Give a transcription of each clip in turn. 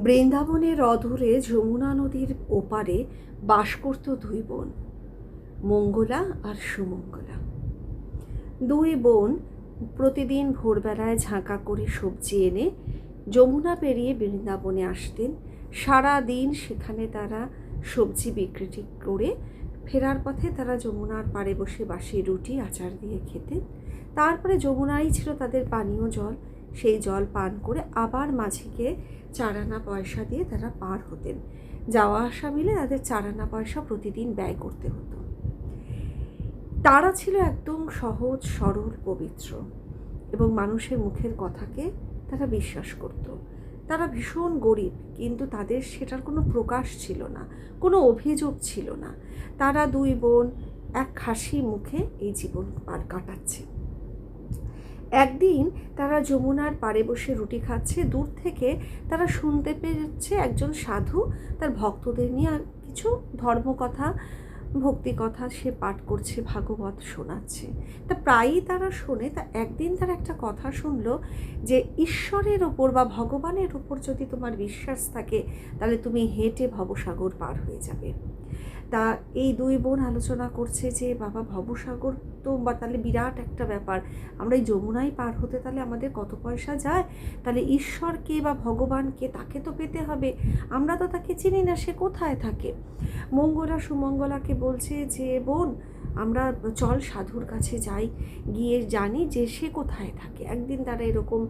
বৃন্দাবনের অদূরে যমুনা নদীর ওপারে বাস করত দুই বোন, মঙ্গলা আর সুমঙ্গলা। দুই বোন প্রতিদিন ভোরবেলায় ঝাঁকা করে সবজি এনে যমুনা পেরিয়ে বৃন্দাবনে আসতেন। সারা দিন সেখানে তারা সবজি বিক্রি করে ফেরার পথে তারা যমুনার পাড়ে বসে বাসি রুটি আচার দিয়ে খেতেন। তারপরে যমুনাই ছিল তাদের পানীয় জল, সেই জল পান করে আবার মাঝিকে 4 আনা পয়সা দিয়ে তারা পার হতেন। যাওয়া আসা মিলে তাদের 4 আনা পয়সা প্রতিদিন ব্যয় করতে হতো। তারা ছিল একদম সহজ সরল পবিত্র এবং মানুষের মুখের কথাকে তারা বিশ্বাস করত। তারা ভীষণ গরিব, কিন্তু তাদের সেটার কোনো প্রকাশ ছিল না, কোনো অভিযোগ ছিল না। তারা দুই বোন এক হাসি মুখে এই জীবন পার কাটাচ্ছে। একদিন তারা যমুনার পাড়ে বসে রুটি খাচ্ছে। দূর থেকে তারা শুনতে পেয়েছে একজন সাধু তার ভক্তদের নিয়ে কিছু ধর্মকথা, ভক্তি কথা সে পাঠ করছে, ভাগবত শোনাচ্ছে। তা প্রায়ই তারা শোনে। তা একদিন তারা একটা কথা শুনলো যে ঈশ্বরের ওপর বা ভগবানের ওপর যদি তোমার বিশ্বাস থাকে তাহলে তুমি হেঁটে ভবসাগর পার হয়ে যাবে। তা এই দুই বোন আলোচনা করছে যে বাবা, ভবসাগর তো বা তাহলে বিরাট একটা ব্যাপার, আমরা এই যমুনাই পার হতে তাহলে আমাদের কত পয়সা যায়, তাহলে ঈশ্বরকে বা ভগবানকে তাকে তো পেতে হবে, আমরা তো তাকে চিনি না, সে কোথায় থাকে। মঙ্গলা সুমঙ্গলাকে বলছে যে বোন, আমরা চল সাধুর কাছে যাই, গিয়ে জানি যে সে কোথায় থাকে। একদিন তারা এরকম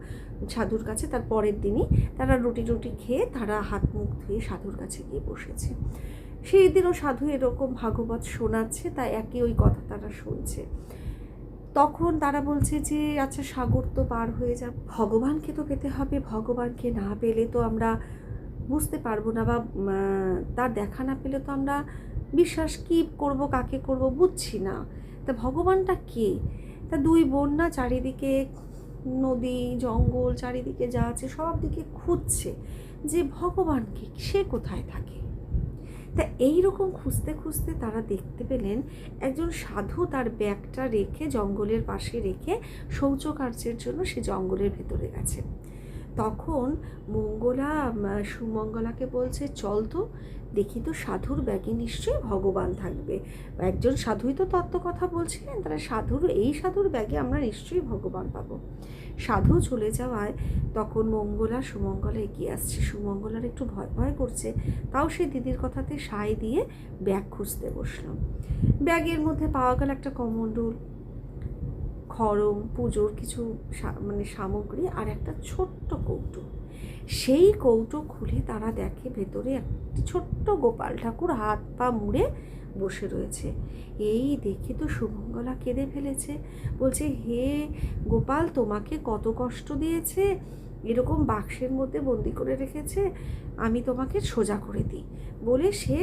সাধুর কাছে, তার পরের দিনই তারা রুটি খেয়ে তারা হাত মুখ ধুয়ে সাধুর কাছে গিয়ে বসেছে। সেই দিনও সাধু এরকম ভাগবত শোনাচ্ছে, তাই একই ওই কথা তারা শুনছে। তখন তারা বলছে যে আচ্ছা, সাগর তো পার হয়ে যাব, ভগবানকে তো পেতে হবে, ভগবানকে না পেলে তো আমরা বুঝতে পারবো না, বা তার দেখা না পেলে তো আমরা বিশ্বাস কী করব, কাকে করব বুঝছি না। তা ভগবানটা কে? তা দুই বোন না চারিদিকে নদী জঙ্গল চারিদিকে যা আছে সব দিকে খুঁজছে যে ভগবানকে, সে কোথায় থাকে। তা এইরকম খুঁজতে খুঁজতে তারা দেখতে পেলেন একজন সাধু তার ব্যাগটা রেখে জঙ্গলের পাশে রেখে শৌচকার্যের জন্য সে জঙ্গলের ভেতরে গেছে। তখন মঙ্গলা সুমঙ্গলাকে বলছে, চল তো দেখি তো সাধুর ব্যাগে নিশ্চয়ই ভগবান থাকবে, একজন সাধুই তো তত্ত্ব কথা বলছিলেন, তাহলে এই সাধুর ব্যাগে আমরা নিশ্চয়ই ভগবান পাবো। সাধু চলে যাওয়ায় তখন মঙ্গলা সুমঙ্গলা এগিয়ে আসছে। সুমঙ্গলার একটু ভয় ভয় করছে, তাও সে দিদির কথাতে সায় দিয়ে ব্যাগ খুঁজতে বসল। ব্যাগের মধ্যে পাওয়া গেল একটা কমণ্ডল, খড়ম, পুজোর কিছু সামগ্রী আর একটা ছোট্ট কৌটো। সেই কৌটো খুলে তারা দেখে ভেতরে একটি ছোট্ট গোপাল ঠাকুর হাত পা মুড়ে বসে রয়েছে। এই দেখে তো সুমঙ্গলা কেঁদে ফেলেছে, বলছে হে গোপাল, তোমাকে কত কষ্ট দিয়েছে, এরকম বাক্সের মধ্যে বন্দি করে রেখেছে, আমি তোমাকে সোজা করে দিই বলে সে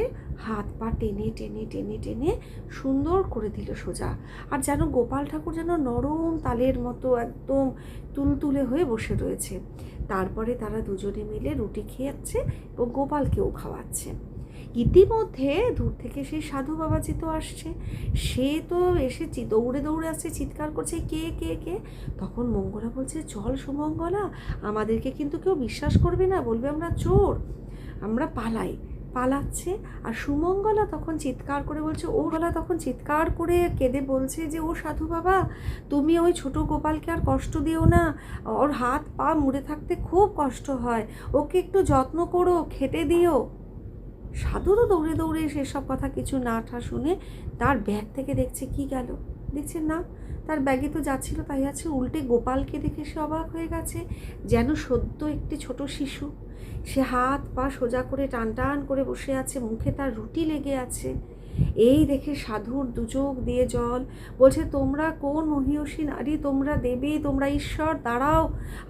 হাত পা টেনে টেনে টেনে টেনে সুন্দর করে দিল সোজা। আর যেন গোপাল ঠাকুর যেন নরম তালের মতো একদম তুলতুলে হয়ে বসে রয়েছে। তারপরে তারা দুজনে মিলে রুটি খেয়াচ্ছে এবং গোপালকেও খাওয়াচ্ছে। ইতিমধ্যে দূর থেকে সেই সাধু বাবাজি তো আসছে, সে তো এসে দৌড়ে দৌড়ে আসছে, চিৎকার করছে, কে কে কে। তখন মঙ্গলা বলছে, চল সুমঙ্গলা, আমাদেরকে কিন্তু কেউ বিশ্বাস করবে না, বলবে আমরা চোর, আমরা পালাচ্ছে। আর সুমঙ্গলা তখন চিৎকার করে বলছে, তখন চিৎকার করে কেঁদে বলছে যে ও সাধু বাবা, তুমি ওই ছোট গোপালকে আর কষ্ট দিও না, ওর হাত পা মুড়ে থাকতে খুব কষ্ট হয়, ওকে একটু যত্ন করো, খেতে দিও। সাধু তো দৌড়ে দৌড়ে সেসব কথা কিছু না শুনে তার ব্যাগ থেকে দেখছে কি গেল, দেখছে না তার ব্যাগে তো যাচ্ছিল তাই আছে, উল্টে গোপালকে দেখে সে অবাক হয়ে গেছে, যেন সদ্য একটি ছোট শিশু। সে হাত পা সোজা করে টান টান করে বসে আছে, মুখে তার রুটি লেগে আছে। এই দেখে সাধুর দুচোখ দিয়ে জল, বলছে তোমরা কোন মহিয়সী নারী, তোমরা দেবী, তোমরা ঈশ্বর, দাঁড়াও,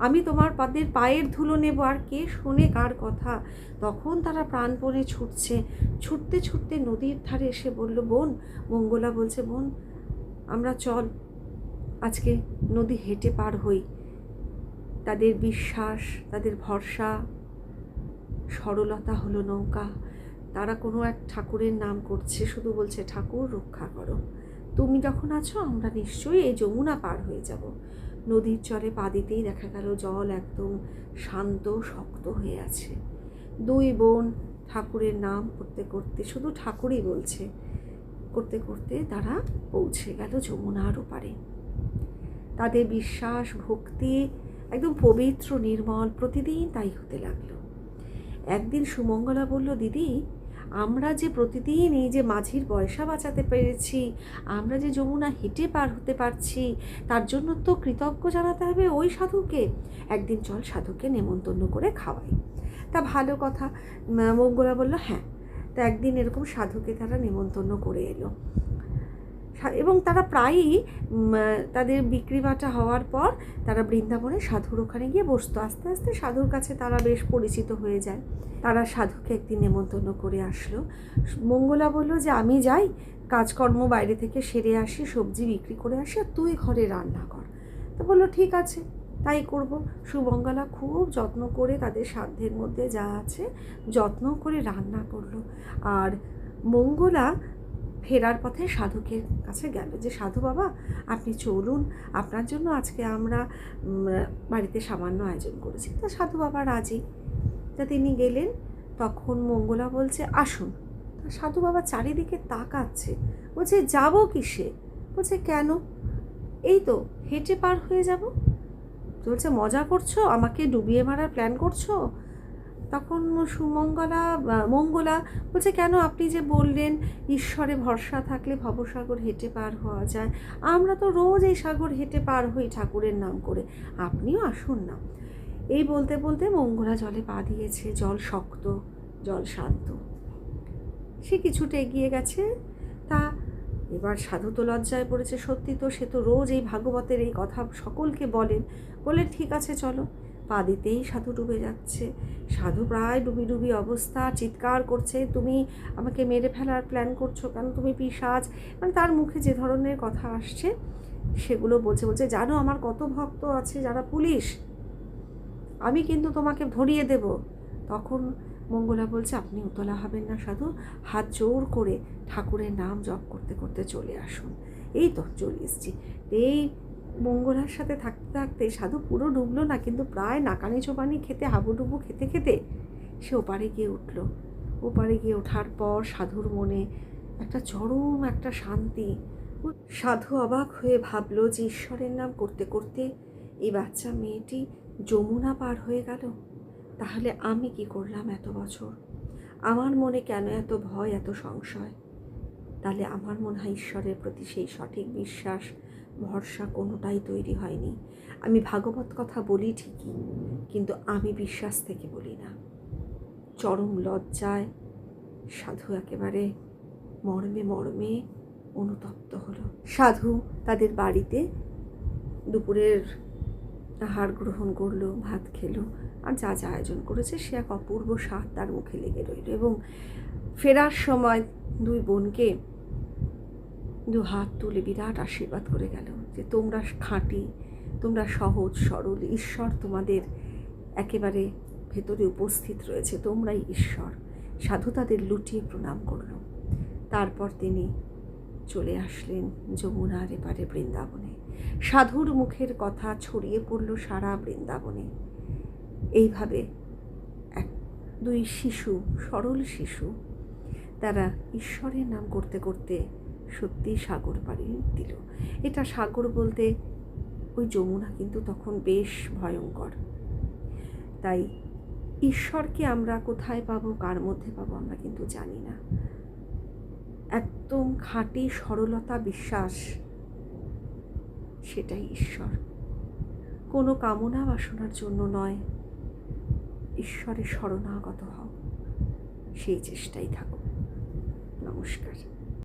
আমি তোমার পায়ের ধুলো নেব। আর কে শোনে কার কথা। তখন তারা প্রাণপণে ছুটতে ছুটতে নদীর ধারে এসে বলল, বোন, মঙ্গলা বলছে, বোন আমরা চল আজকে নদী হেঁটে পার হই। তাদের বিশ্বাস, তাদের ভরসা, সরলতা হলো নৌকা। তারা কোনো এক ঠাকুরের নাম করছে, শুধু বলছে ঠাকুর রক্ষা করো, তুমি যখন আছো আমরা নিশ্চয়ই এই যমুনা পার হয়ে যাব। নদীর চরে পা দিতেই দেখা গেল জল একদম শান্ত শক্ত হয়ে আছে। দুই বোন ঠাকুরের নাম করতে করতে, শুধু ঠাকুরই বলছে, করতে করতে তারা পৌঁছে গেল যমুনার ওপারে। তাদের বিশ্বাস ভক্তি একদম পবিত্র নির্মল, প্রতিদিন তাই হতে লাগলো। একদিন সুমঙ্গলা বলল, দিদি, আমরা যে প্রতিদিন এই যে মাঝির পয়সা বাঁচাতে পেরেছি, আমরা যে যমুনা হেঁটে পার হতে পারছি, তার জন্য তো কৃতজ্ঞ জানাতে হবে ওই সাধুকে। একদিন চল সাধুকে নেমন্তন্ন করে খাওয়াই। তা ভালো কথা। মঙ্গলা বলল, হ্যাঁ। তা একদিন এরকম সাধুকে তারা নেমন্তন্ন করে এলো, এবং তারা প্রায়ই তাদের বিক্রি বাটা হওয়ার পর তারা বৃন্দাবনে সাধুর ওখানে গিয়ে বসতো। আস্তে আস্তে সাধুর কাছে তারা বেশ পরিচিত হয়ে যায়। তারা সাধুকে একদিন নেমন্তন্ন করে আসলো। মঙ্গলা বলল যে আমি যাই, কাজকর্ম বাইরে থেকে সেরে আসি, সবজি বিক্রি করে আসি, আর তুই ঘরে রান্না কর। তো বললো ঠিক আছে, তাই করব। সুমঙ্গলা খুব যত্ন করে তাদের সাধ্যের মধ্যে যা আছে যত্ন করে রান্না করলো। আর মঙ্গলা ফেরার পথে সাধুকের কাছে গেল যে, সাধু বাবা, আপনি চলুন, আপনার জন্য আজকে আমরা বাড়িতে সামান্য আয়োজন করেছি। তা সাধু বাবা রাজি। তা তিনি গেলেন। তখন মঙ্গলা বলছে, আসুন। তা সাধু বাবা চারিদিকে তাকাচ্ছে, বলছে যাব কিসে? বলছে কেন, এই তো হেঁটে পার হয়ে যাব। বলছে মজা করছো, আমাকে ডুবিয়ে মারার প্ল্যান করছো? তখন মঙ্গলা বলছে, কেন, আপনি যে বললেন ঈশ্বরে ভরসা থাকলে ভবসাগর হেঁটে পার হওয়া যায়, আমরা তো রোজ এই সাগর হেঁটে পার হই ঠাকুরের নাম করে, আপনিও আসুন না। এই বলতে বলতে মঙ্গলা জলে পা দিয়েছে। জল শক্ত, জল শান্ত। সে কিছুটা এগিয়ে গেছে। তা এবার সাধু তো লজ্জায় পড়েছে, সত্যি তো, সে তো রোজ এই ভাগবতের এই কথা সকলকে বলেন। বলে ঠিক আছে চলো। পা দিতেই সাধু ডুবে যাচ্ছে। সাধু প্রায় ডুবি ডুবি অবস্থা, চিৎকার করছে, তুমি আমাকে মেরে ফেলার প্ল্যান করছো কেন, তুমি পিশাচ। মানে তার মুখে যে ধরনের কথা আসছে সেগুলো বলছে। বলছে জানো আমার কত ভক্ত আছে যারা পুলিশ, আমি কিন্তু তোমাকে ধরিয়ে দেব। তখন মঙ্গলা বলছে, আপনি উতলা হবেন না সাধু, হাত জোর করে ঠাকুরের নাম জপ করতে করতে চলে আসুন। এই তো চলে এসছি। এই মঙ্গলার সাথে থাকতে থাকতে সাধু পুরো ডুবলো না, কিন্তু প্রায় নাকানি চোবানি খেতে, হাবুডুবু খেতে খেতে সে ওপারে গিয়ে উঠল। ওপারে গিয়ে ওঠার পর সাধুর মনে একটা চরম একটা শান্তি। সাধু অবাক হয়ে ভাবলো যে ঈশ্বরের নাম করতে করতে এই বাচ্চা মেয়েটি যমুনা পার হয়ে গেল। তাহলে আমি কি করলাম এত বছর? আমার মনে কেন এত ভয়, এত সংশয়? তাহলে আমার মনে হয় ঈশ্বরের প্রতি সেই সঠিক বিশ্বাস, ভরসা কোনোটাই তৈরি হয়নি। আমি ভাগবত কথা বলি ঠিকই, কিন্তু আমি বিশ্বাস থেকে বলি না। চরম লজ্জায় সাধু একেবারে মর্মে মর্মে অনুতপ্ত হলো। সাধু তাদের বাড়িতে দুপুরের আহার গ্রহণ করলো, ভাত খেলো, আর যা যা আয়োজন করেছে সে এক অপূর্ব স্বাদ তার মুখে লেগে রইল। এবং ফেরার সময় দুই বোনকে দু হাত তুলে বিরাট আশীর্বাদ করে গেল যে তোমরা খাঁটি, তোমরা সহজ সরল, ঈশ্বর তোমাদের একেবারে ভেতরে উপস্থিত রয়েছে, তোমরাই ঈশ্বর। সাধু তাদের লুটিয়ে প্রণাম করল। তারপর তিনি চলে আসলেন যমুনার এপারে বৃন্দাবনে। সাধুর মুখের কথা ছড়িয়ে পড়ল সারা বৃন্দাবনে। এইভাবে দুই শিশু, সরল শিশু, তারা ঈশ্বরের নাম করতে করতে সত্যি সাগর পাড়ি দিল। এটা সাগর বলতে ওই যমুনা কিন্তু তখন বেশ ভয়ঙ্কর। তাই ঈশ্বরকে আমরা কোথায় পাবো, কার মধ্যে পাবো আমরা কিন্তু জানি না। একদম খাঁটি সরলতা, বিশ্বাস, সেটাই ঈশ্বর। কোনো কামনা বাসনার জন্য নয়, ঈশ্বরের শরণাগত হও, সেই চেষ্টাই থাকো। নমস্কার।